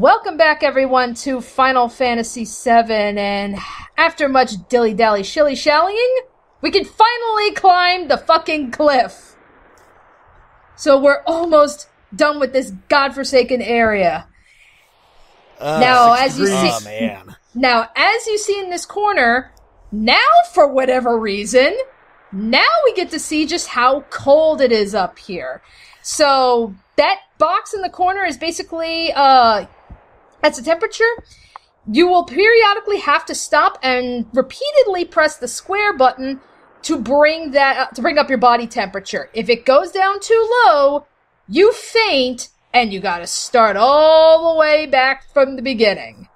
Welcome back, everyone, to Final Fantasy VII, and after much dilly-dally shilly-shallying, we can finally climb the fucking cliff. So we're almost done with this godforsaken area. Now, as you see in this corner, now, for whatever reason, now we get to see just how cold it is up here. So that box in the corner is basically, that's a temperature. You will periodically have to stop and repeatedly press the square button to bring up your body temperature. If it goes down too low, you faint, and you gotta start all the way back from the beginning.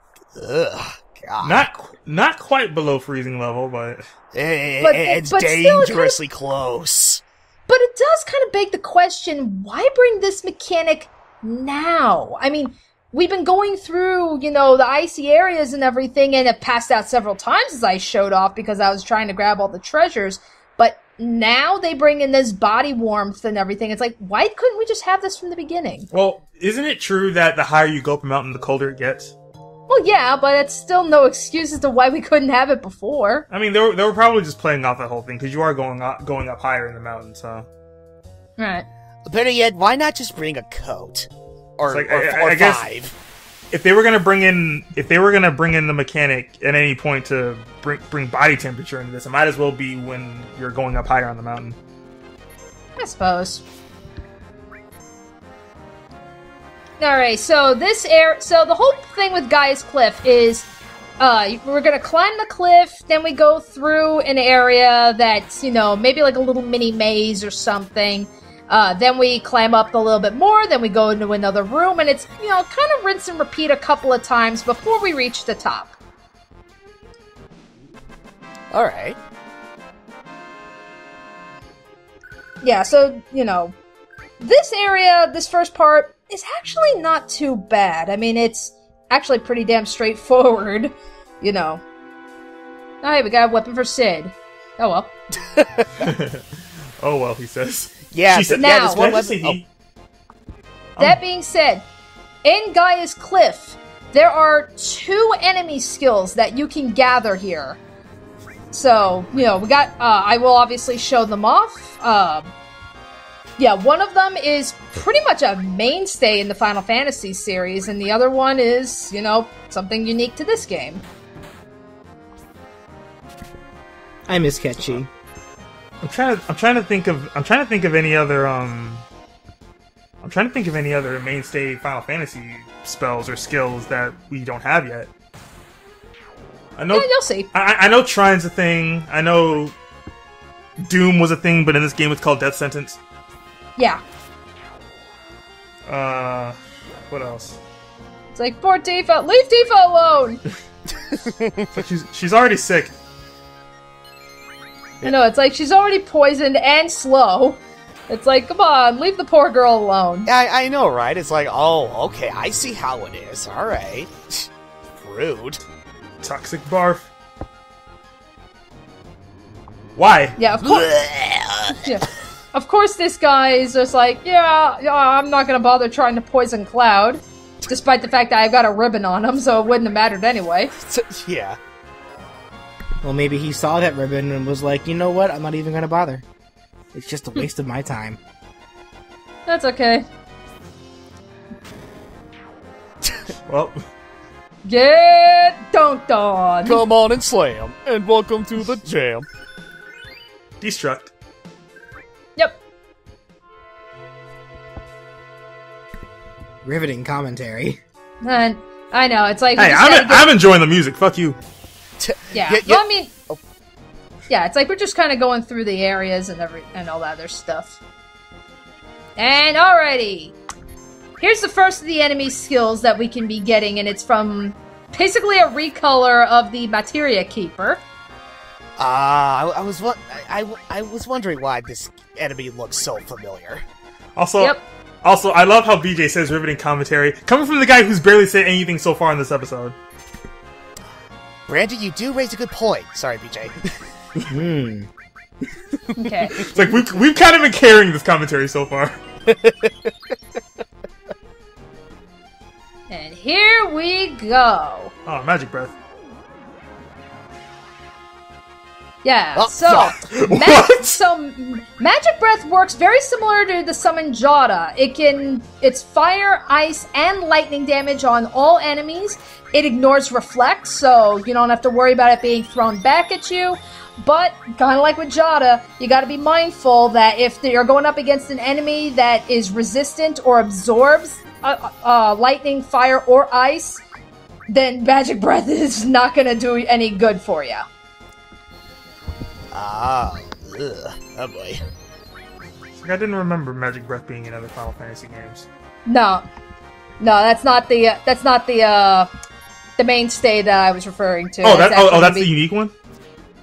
Ugh, God. Not quite below freezing level, but it's dangerously close. But it does kind of beg the question, why bring this mechanic now? I mean, we've been going through, the icy areas and everything, and it passed out several times as I showed off because I was trying to grab all the treasures. But now they bring in this body warmth and everything. It's like, why couldn't we just have this from the beginning? Well, isn't it true that the higher you go up a mountain, the colder it gets? Well, yeah, but it's still no excuse as to why we couldn't have it before. I mean, they were probably just playing off that whole thing, because you are going up higher in the mountain, so... Right. Better yet, why not just bring a coat? Or I guess five? If they were gonna bring in the mechanic at any point to bring body temperature into this, it might as well be when you're going up higher on the mountain. I suppose. Alright, so so the whole thing with Gaia's Cliff is, we're gonna climb the cliff, then we go through an area that's, maybe like a little mini maze or something, then we climb up a little bit more, then we go into another room, and it's, kind of rinse and repeat a couple of times before we reach the top. Alright. Yeah, so, this area, this first part, is actually not too bad. I mean, it's actually pretty damn straightforward, Oh, hey, we got a weapon for Sid. Oh, well. Oh, well, he says. Yeah, now, one weapon. That being said, in Gaia's Cliff, there are 2 enemy skills that you can gather here. So, we got, I will obviously show them off. Yeah, one of them is pretty much a mainstay in the Final Fantasy series, and the other one is, something unique to this game. I miss Ketchy. I'm trying to think of any other mainstay Final Fantasy spells or skills that we don't have yet. I know. Yeah, you'll see. I know Trine's a thing. I know Doom was a thing, but in this game it's called Death Sentence. Yeah. What else? It's like, poor Tifa, leave Tifa alone! So she's already sick. I know, it's like she's already poisoned and slow. It's like, come on, leave the poor girl alone. I know, right? It's like, oh, okay, I see how it is. Alright. Rude. Toxic barf. Why? Yeah, of course. Yeah. Of course this guy is just like, yeah, I'm not gonna bother trying to poison Cloud. Despite the fact that I've got a ribbon on him, so it wouldn't have mattered anyway. Yeah. Well, maybe he saw that ribbon and was like, you know what, I'm not even gonna bother. It's just a waste of my time. That's okay. Well. Get dunked on! Come on and slam, and welcome to the jam. Destruct. Yep. Riveting commentary. And I know, it's like... Hey, I'm enjoying the music, fuck you. Yeah, well, I mean... Yeah, it's like we're just kind of going through the areas and all that other stuff. And alrighty! Here's the first of the enemy skills that we can be getting, and it's from basically a recolor of the Materia Keeper. I was wondering why this enemy looks so familiar. Also, I love how BJ says riveting commentary, coming from the guy who's barely said anything so far in this episode. Brandon, you do raise a good point. Sorry, BJ. Okay. It's like we've kind of been carrying this commentary so far. And here we go. Oh, magic breath. Yeah, Oh, so, What? Magic Breath works very similar to the summon Jada. It's fire, ice, and lightning damage on all enemies. It ignores reflect, so you don't have to worry about it being thrown back at you. But, kind of like with Jada, you gotta be mindful that if you're going up against an enemy that is resistant or absorbs lightning, fire, or ice, then Magic Breath is not gonna do any good for you. Oh boy. I didn't remember Magic Breath being in other Final Fantasy games. No, that's not the mainstay that I was referring to. That's the unique one?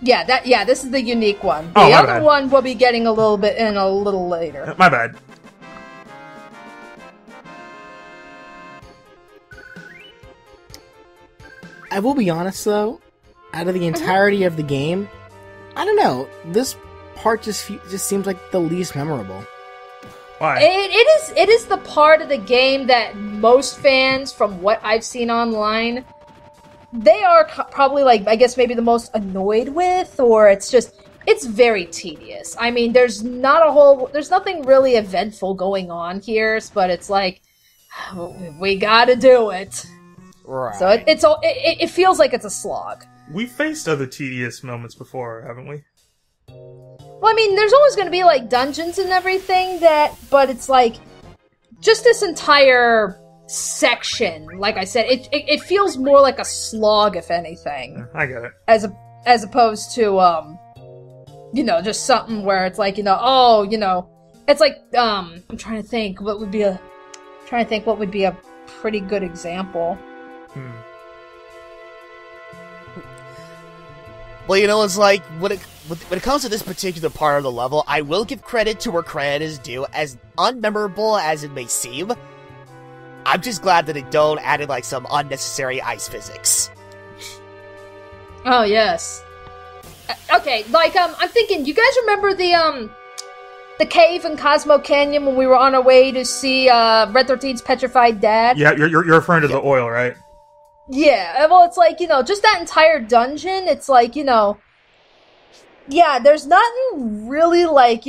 Yeah, this is the unique one. The Oh, my other bad. one we'll be getting a little later. My bad. I will be honest though, out of the entirety of the game, I don't know. This part just seems like the least memorable. Why? It is the part of the game that most fans, from what I've seen online, they are probably like, I guess maybe the most annoyed with, or it's very tedious. I mean, there's nothing really eventful going on here, but it's like, we gotta do it. Right. So it feels like it's a slog. We faced other tedious moments before, haven't we? Well, I mean, there's always going to be, like, dungeons and everything but it's like, just this entire section, like I said, it feels more like a slog, if anything. I get it. As opposed to, just something where it's like, it's like, I'm trying to think what would be a pretty good example. Well, it's like, when it comes to this particular part of the level, I will give credit to where credit is due. As unmemorable as it may seem, I'm just glad that they don't added, like, some unnecessary ice physics. Oh, yes. Okay, like, I'm thinking, you guys remember the cave in Cosmo Canyon when we were on our way to see, Red 13's petrified dad? Yeah, you're referring to the oil, right? Yeah, well, it's like, just that entire dungeon, it's like, yeah, there's nothing really, like,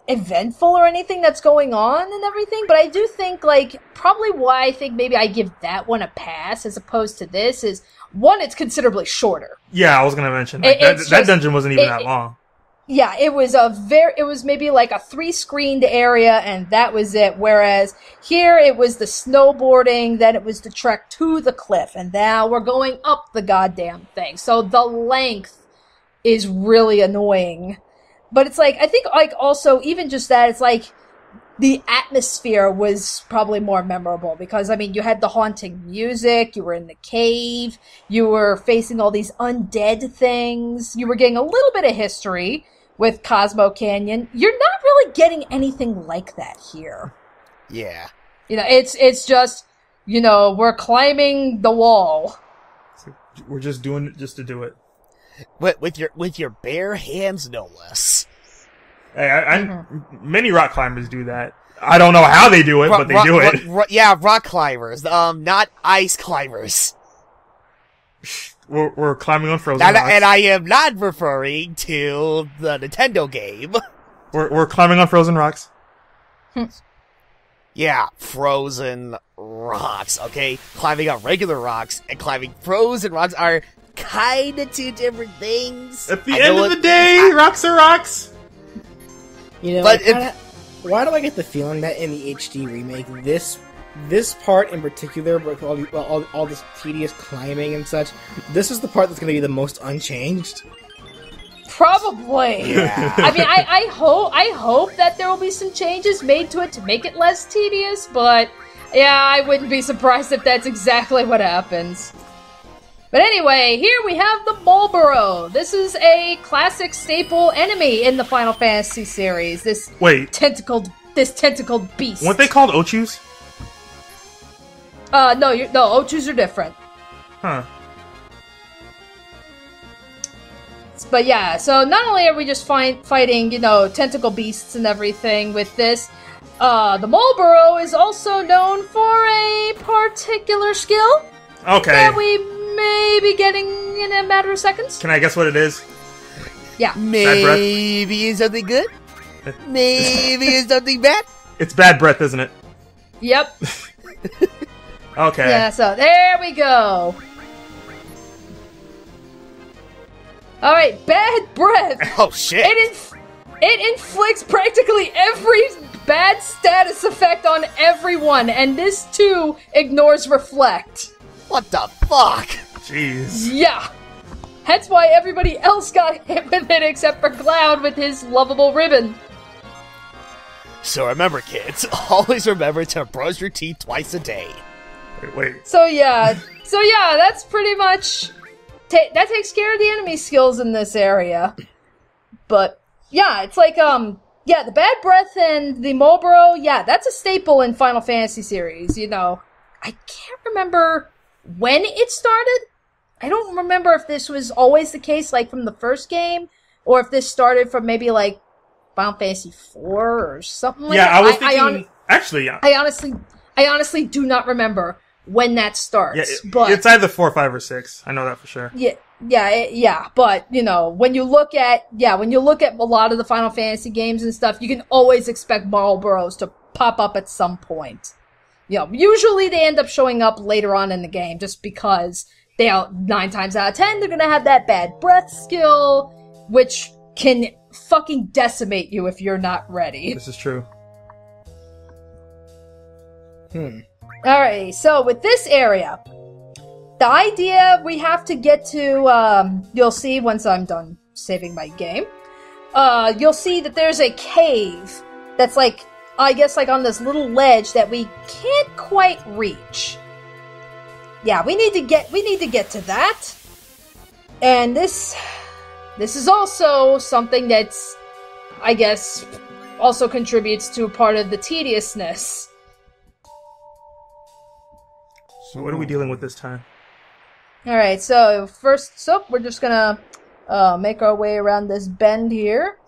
eventful or anything that's going on and everything, but I do think, like, probably why I think maybe I give that one a pass as opposed to this is, one, it's considerably shorter. Yeah, I was gonna mention, like, that dungeon wasn't even that long. Yeah, it was maybe like a 3-screened area, and that was it. Whereas here, it was the snowboarding, then it was the trek to the cliff, and now we're going up the goddamn thing. So the length is really annoying. But it's like, I think, like, also, even just that, it's like, the atmosphere was probably more memorable, because, I mean, you had the haunting music, you were in the cave, you were facing all these undead things, you were getting a little bit of history with Cosmo Canyon. You're not really getting anything like that here. Yeah. It's just, we're climbing the wall. We're just doing it just to do it. With your bare hands, no less. Hey, many rock climbers do that. I don't know how they do it, but they do it. Yeah, rock climbers. Not ice climbers. We're climbing on frozen rocks. And I am not referring to the Nintendo game. We're climbing on frozen rocks. Yeah, frozen rocks, okay? Climbing on regular rocks and climbing frozen rocks are kinda two different things. At the end of the day, rocks are rocks. But why do I get the feeling that in the HD remake, this part in particular, with all this tedious climbing and such, this is the part that's going to be the most unchanged? Probably. Yeah. I mean, I hope that there will be some changes made to it to make it less tedious, but yeah, I wouldn't be surprised if that's exactly what happens. But anyway, here we have the Marlboro. This is a classic staple enemy in the Final Fantasy series. This tentacled beast. Weren't they called Ochus? No, Ochus are different. Huh. But yeah, so not only are we just fighting, tentacle beasts and everything with this, The Marlboro is also known for a particular skill. Okay. That we may be getting in a matter of seconds. Can I guess what it is? Yeah. Maybe it's something good? Maybe it's something bad? It's bad breath, isn't it? Yep. Okay. Yeah, so there we go. Alright, bad breath. Oh, shit. It inflicts practically every bad status effect on everyone, and this too ignores reflect. What the fuck? Jeez. Yeah. That's why everybody else got hit with it except for Cloud with his lovable ribbon. So remember, kids, always remember to brush your teeth twice a day. Wait. So yeah, that's pretty much... that takes care of the enemy skills in this area. But, yeah, it's like, yeah, the bad breath and the Marlboro, yeah, that's a staple in Final Fantasy series, you know. I can't remember when it started. I don't remember if this was always the case, like, from the first game, or if this started from maybe, like, Final Fantasy 4 or something like that. Yeah, I was thinking... Actually, yeah. I honestly do not remember when that starts. Yeah, but it's either 4, 5, or 6. I know that for sure. Yeah. But, you know, when you look at a lot of the Final Fantasy games and stuff, you can always expect Marlboros to pop up at some point. You know, usually they end up showing up later on in the game just because 9 times out of 10, they're gonna have that bad breath skill, which can fucking decimate you if you're not ready. This is true. Alright, so with this area, the idea we have to get to, you'll see once I'm done saving my game, you'll see that there's a cave that's like, I guess like on this little ledge that we can't quite reach. Yeah, we need to get to that. And this is also something that's, I guess, also contributes to a part of the tediousness. So what are we dealing with this time? Alright, so first up, we're just gonna make our way around this bend here.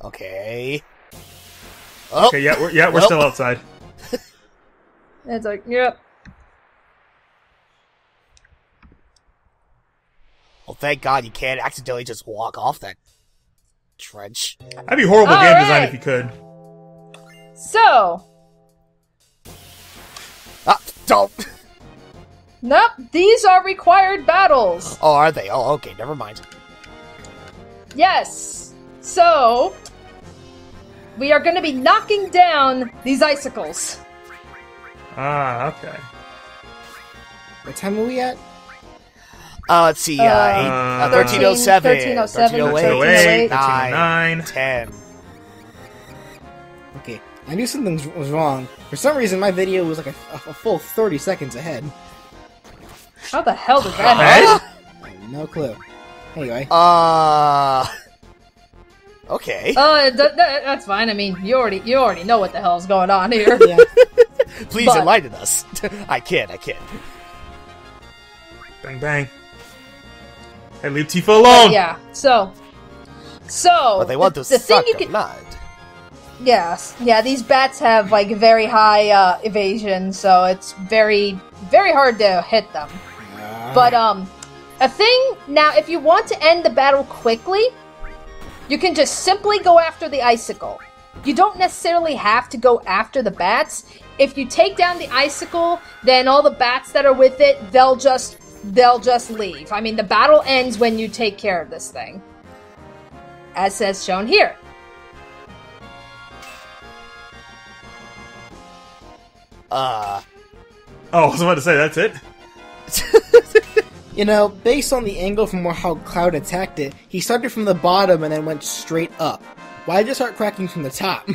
Okay. Oh. Okay, we're still outside. It's like, yep. Well, thank God you can't accidentally just walk off that trench. That'd be horrible game design if you could. So. Don't. Nope, these are required battles. Oh, are they? Oh, okay, never mind. Yes. So, we are going to be knocking down these icicles. Ah, okay. What time are we at? Let's see, 1307, 1308, 1309, 10. Okay, I knew something was wrong. For some reason, my video was like a full 30 seconds ahead. How the hell did that happen? I have no clue. Anyway. Okay. That's fine. I mean, you already know what the hell's going on here. Yeah. Please enlighten us. I can't. Bang, bang. Hey, leave Tifa alone! Yeah, so... But they want to suck your blood. Yes. Yeah, these bats have, like, very high, evasion, so it's very, very hard to hit them. But, a thing... Now, if you want to end the battle quickly, you can just simply go after the icicle. You don't necessarily have to go after the bats. If you take down the icicle, then all the bats that are with it, they'll just leave. I mean, the battle ends when you take care of this thing. As says shown here. Oh, I was about to say, that's it? You know, based on the angle from how Cloud attacked it, he started from the bottom and then went straight up. Why just start cracking from the top?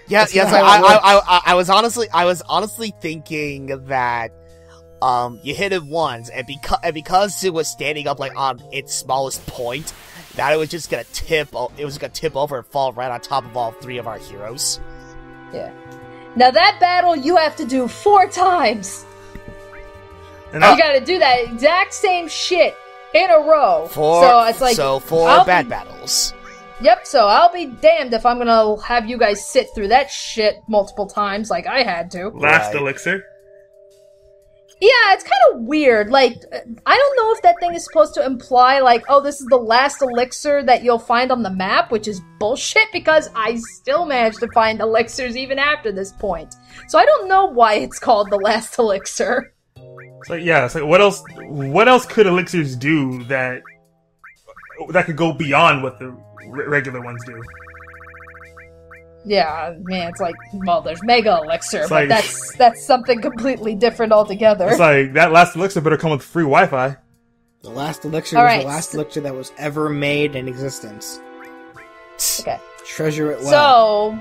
Yes. I was honestly thinking that you hit it once, and because it was standing up like on its smallest point, that it was just gonna tip. It was gonna tip over and fall right on top of all 3 of our heroes. Yeah. Now that battle you have to do 4 times. And you gotta do that exact same shit in a row. So it's like 4 bad battles. Yep, so I'll be damned if I'm gonna have you guys sit through that shit multiple times like I had to. Last elixir. Yeah, it's kind of weird. Like, I don't know if that thing is supposed to imply, like, oh, this is the last elixir that you'll find on the map, which is bullshit, because I still managed to find elixirs even after this point. So I don't know why it's called the last elixir. So yeah, it's like, what else could elixirs do that could go beyond what the regular ones do? Yeah, man, it's like, well, there's Mega Elixir, It's but like- that's something completely different altogether. It's like, that last elixir better come with free Wi-Fi. The last elixir All was right, the last elixir that was ever made in existence. Okay. Treasure it well.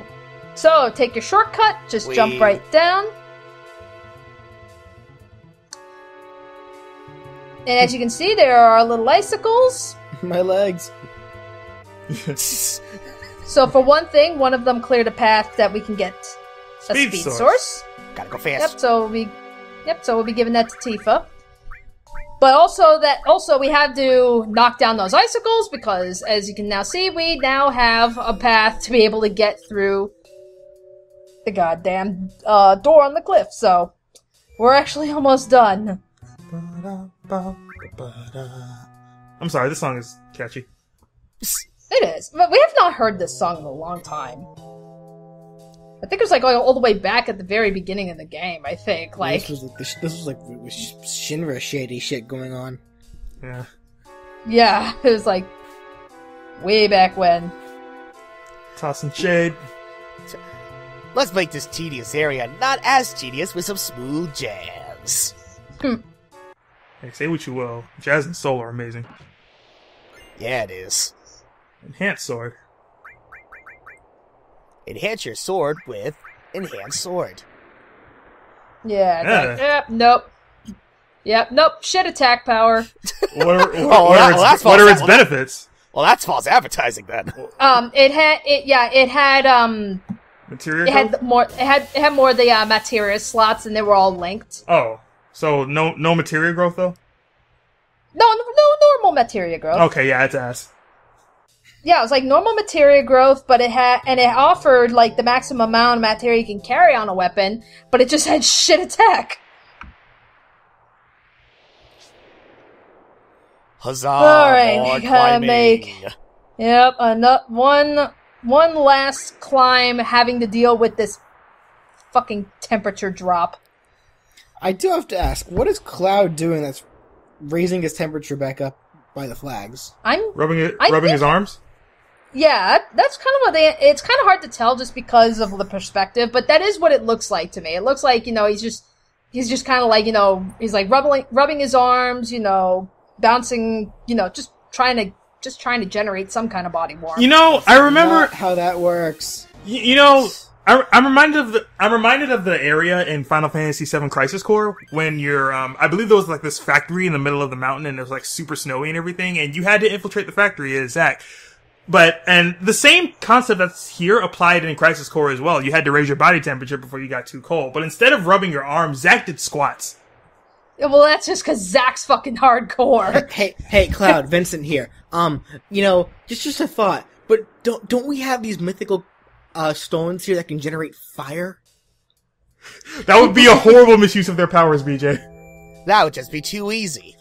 So take your shortcut, just jump right down. And as you can see, there are little icicles. My legs. So for one thing, one of them cleared a path that we can get a Speed speed source. source. Gotta go fast. Yep, so we'll be giving that to Tifa. But also we have to knock down those icicles because, as you can now see, we now have a path to be able to get through the goddamn door on the cliff. So we're actually almost done. I'm sorry, this song is catchy. It is, but we have not heard this song in a long time. I think it was like going all the way back at the very beginning of the game. I think like this was like Shinra shady shit going on. Yeah. it was like way back when. Tossing shade. Let's make this tedious area not as tedious with some smooth jazz. Hey, say what you will. Jazz and soul are amazing. Yeah, it is. Enhanced sword. Enhance your sword with Enhanced Sword. Yeah. It's like, nope. Yep. Nope. Shit. Attack power. What are its benefits? Well, that's false advertising then. It had Material. It had more of the materia slots, and they were all linked. Oh, so no material growth though. No normal materia growth. Okay, yeah, it's ass. Yeah, it was like normal materia growth, but it offered like the maximum amount of materia you can carry on a weapon, but it just had shit attack. Huzzah! All right, more we gotta climbing. one last climb, having to deal with this fucking temperature drop. I do have to ask, what is Cloud doing that's raising his temperature back up by the flags? Rubbing his arms. Yeah, that's kind of it's kind of hard to tell just because of the perspective, but that is what it looks like to me. It looks like, he's just kind of like, he's like rubbing his arms, bouncing, just trying to generate some kind of body warmth. I remember Not how that works. I'm reminded of the area in Final Fantasy VII Crisis Core when you're, I believe there was like this factory in the middle of the mountain and it was like super snowy and everything, and you had to infiltrate the factory as Zack. And the same concept that's here applied in Crisis Core as well. You had to raise your body temperature before you got too cold. But instead of rubbing your arms, Zack did squats. Yeah, well, that's just because Zack's fucking hardcore. Hey, Cloud, Vincent here. Just a thought. But don't we have these mythical stones here that can generate fire? That would be a horrible misuse of their powers, BJ. That would just be too easy.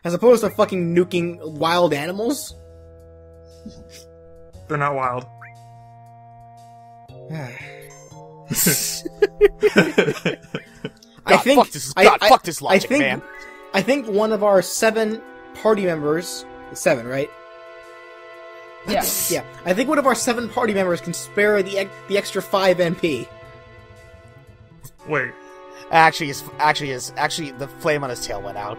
As opposed to fucking nuking wild animals? They're not wild. Fuck this logic, man. I think one of our 7 party members... 7, right? Yeah. Yeah. I think one of our 7 party members can spare the extra 5 NP. Wait. Actually, the flame on his tail went out.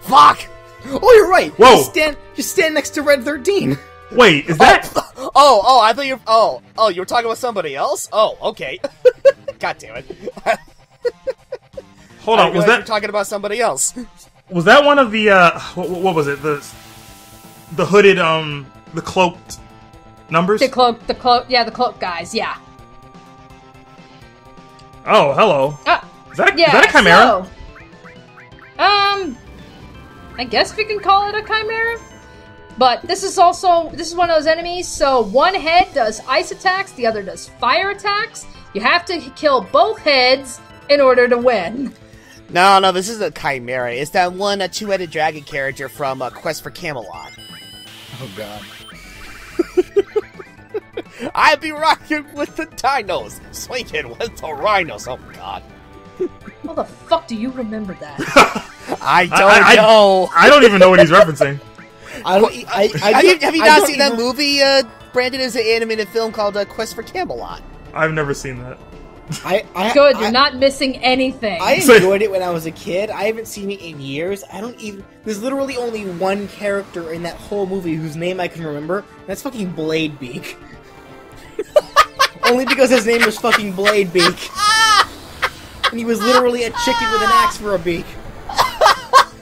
Fuck! Oh, you're right! Whoa! Just stand next to Red 13! Wait, is that... Oh, I thought you were talking about somebody else? Oh, okay. God damn it. Hold on, was you were that... talking about somebody else? Was that one of the, what was it? The hooded, the cloaked numbers? The cloak guys, yeah. Oh, hello. Is that a chimera? I guess we can call it a chimera. But this is one of those enemies, so one head does ice attacks, the other does fire attacks. You have to kill both heads in order to win. No, this is a chimera. It's that one two-headed dragon character from Quest for Camelot. Oh god. I be rocking with the dinos, swinging with the rhinos. Oh god. How the fuck do you remember that? I don't know. I don't even know what he's referencing. Have you not seen that movie, Brandon? Is an animated film called Quest for Camelot. I've never seen that. Good, you're not missing anything. I enjoyed it when I was a kid. I haven't seen it in years. There's literally only one character in that whole movie whose name I can remember. And that's fucking Bladebeak. Only because his name was fucking Bladebeak. And he was literally a chicken with an axe for a beak.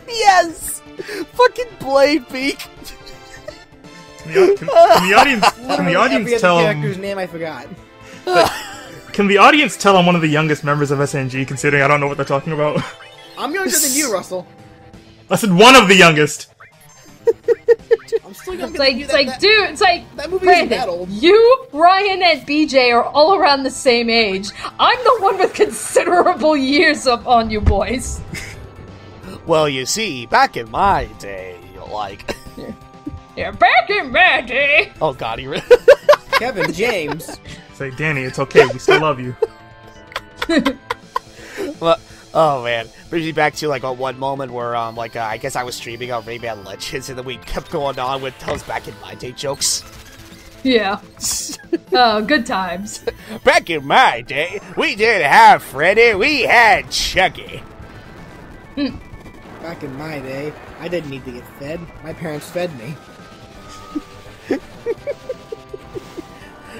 Yes! Fucking Bladebeak. Can the audience tell the character's name I forgot. Can the audience tell I'm one of the youngest members of SNG, considering I don't know what they're talking about? I'm younger than you, Russell. I said one of the youngest. I'm still younger than you. It's like, that movie Brandon, isn't that old. You, Ryan, and BJ are all around the same age. I'm the one with considerable years up on you boys. Well, you see, back in my day, like... Yeah, back in my day. Oh god, he really... Kevin James. Say, Danny, it's okay, we still love you. Well, oh man, brings me back to like one moment where I guess I was streaming on Rayman Legends, and then we kept going on with those back in my day jokes. Yeah. Oh, good times. Back in my day, we didn't have Freddy, we had Chucky. Back in my day, I didn't need to get fed. My parents fed me.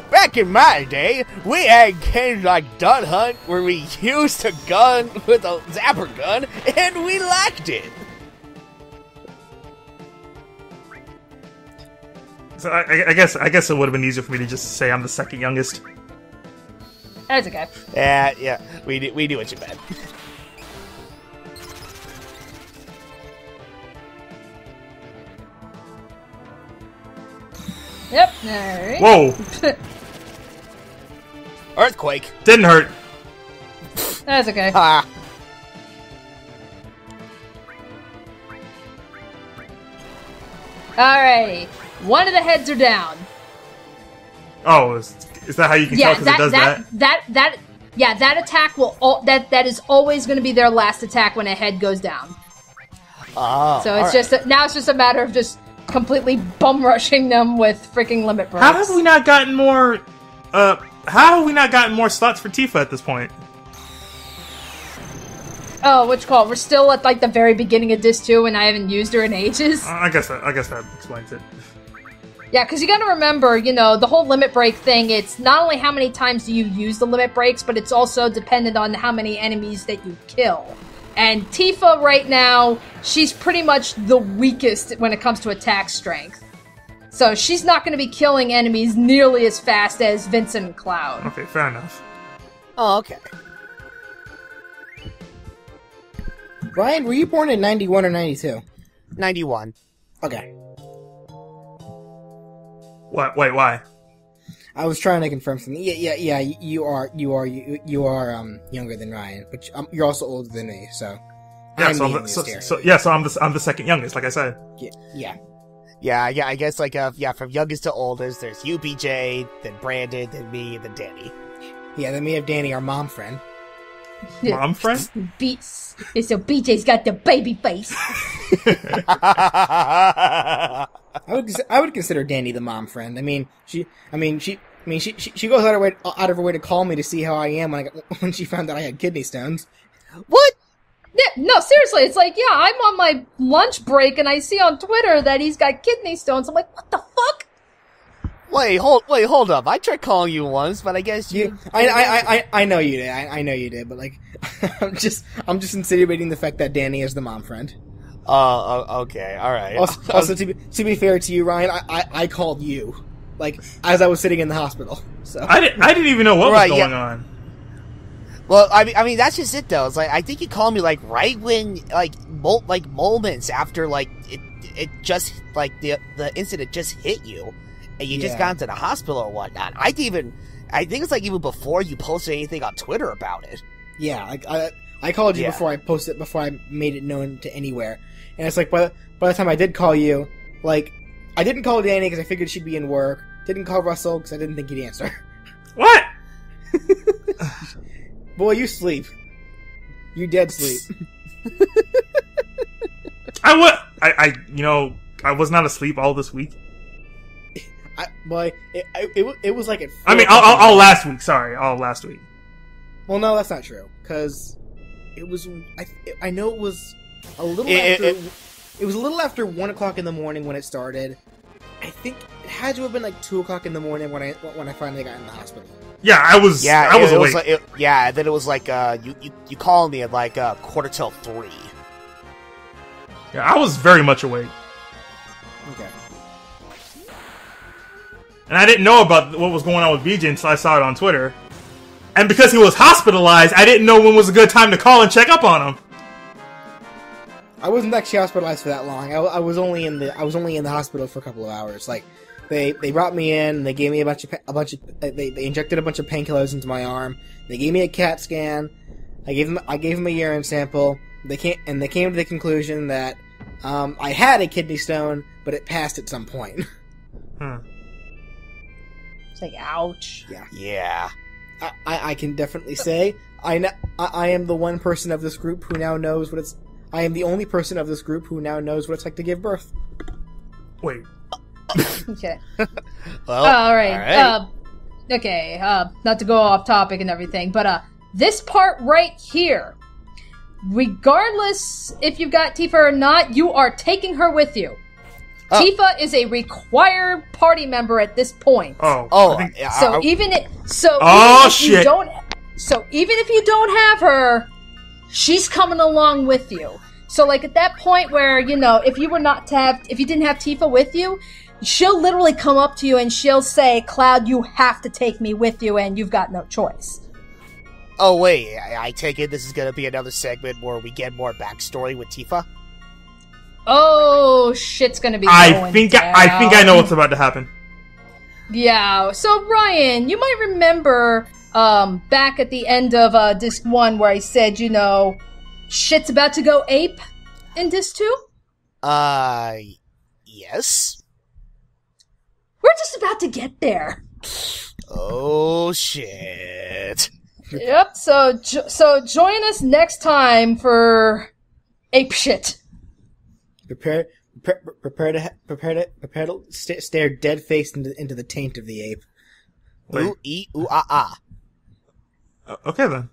Back in my day, we had games like Duck Hunt where we used a gun with a zapper gun, and we liked it. So I guess it would have been easier for me to just say I'm the second youngest. That's okay. Yeah, we knew what you meant. Yep. Alright. Whoa. Earthquake. Didn't hurt. That's okay. Ah. Alrighty. One of the heads are down. Oh, is that how you can tell? Because it does that. That attack will that is always going to be their last attack when a head goes down. Oh. So it's now it's just a matter of just completely bum rushing them with freaking limit breaks. How have we not gotten more? How have we not gotten more slots for Tifa at this point? Oh, which call? We're still at like the very beginning of Disc 2, and I haven't used her in ages. I guess that explains it. Yeah, because you got to remember, the whole limit break thing. It's not only how many times do you use the limit breaks, but it's also dependent on how many enemies that you kill. And Tifa right now, she's pretty much the weakest when it comes to attack strength. So she's not going to be killing enemies nearly as fast as Vincent and Cloud. Okay, fair enough. Oh, okay. Ryan, were you born in 91 or 92? 91. Okay. What? Wait, why? I was trying to confirm something. Yeah. You are younger than Ryan, but you're also older than me. So yeah, so I'm the second youngest, like I said. Yeah. I guess from youngest to oldest, there's you, BJ, then Brandon, then me, and then Danny. Yeah, then we have Danny, our mom friend. Mom friend? So BJ's got the baby face. I would consider Danny the mom friend. She goes out of her way to call me to see how I am when she found out I had kidney stones. What? Yeah, no, seriously, it's like, yeah, I'm on my lunch break and I see on Twitter that he's got kidney stones. I'm like, what the fuck? Wait, hold up. I tried calling you once, but I guess you... I know you did. I know you did, but I'm just insinuating the fact that Danny is the mom friend. Okay, alright. Also, to be fair to you, Ryan, I called you, as I was sitting in the hospital. So I didn't even know what was going on. Well, I mean, that's just it though. It's like I think you called me like right when moments after like it just like the incident just hit you, and you just got into the hospital or whatnot. I think it's like even before you posted anything on Twitter about it. Yeah, like I called you before I made it known to anywhere, and it's like by the time I did call you, like I didn't call Danny because I figured she'd be in work. Didn't call Russell because I didn't think he'd answer. What? Boy, you sleep. You dead sleep. I was not asleep all this week. It was like I mean, all last week. Sorry, all last week. Well, no, that's not true. Because it was. I know it was a little after. It was a little after 1 o'clock in the morning when it started. I think it had to have been like 2 o'clock in the morning when I finally got in the hospital. Yeah, I was awake. Then it was like you called me at like 3:45. Yeah, I was very much awake. Okay. And I didn't know about what was going on with BJ until I saw it on Twitter. And because he was hospitalized, I didn't know when was a good time to call and check up on him. I wasn't actually hospitalized for that long. I was only in the hospital for a couple of hours. Like they brought me in, they gave me they injected a bunch of painkillers into my arm. They gave me a CAT scan. I gave them a urine sample. They came to the conclusion that I had a kidney stone, but it passed at some point. It's like, ouch. Yeah. I can definitely say I am the one person of this group who now knows what it's. I am the only person of this group who now knows what it's like to give birth. Wait. Okay. Well, all right. Okay. Not to go off topic and everything, but this part right here, regardless if you've got Tifa or not, you are taking her with you. Tifa is a required party member at this point. Even if you don't have her, she's coming along with you. So, like, at that point where, if you didn't have Tifa with you, she'll literally come up to you and she'll say, Cloud, you have to take me with you and you've got no choice. Oh, wait, I take it this is gonna be another segment where we get more backstory with Tifa? Oh, shit's gonna be I think I know what's about to happen. Yeah, so Ryan, you might remember back at the end of Disc 1 where I said, shit's about to go ape in Disc 2? Yes. We're just about to get there. Oh, shit. Yep, so join us next time for ape shit. Prepare to stare dead faced into the taint of the ape. Ooh, ee, ooh, ah, ah. Okay then.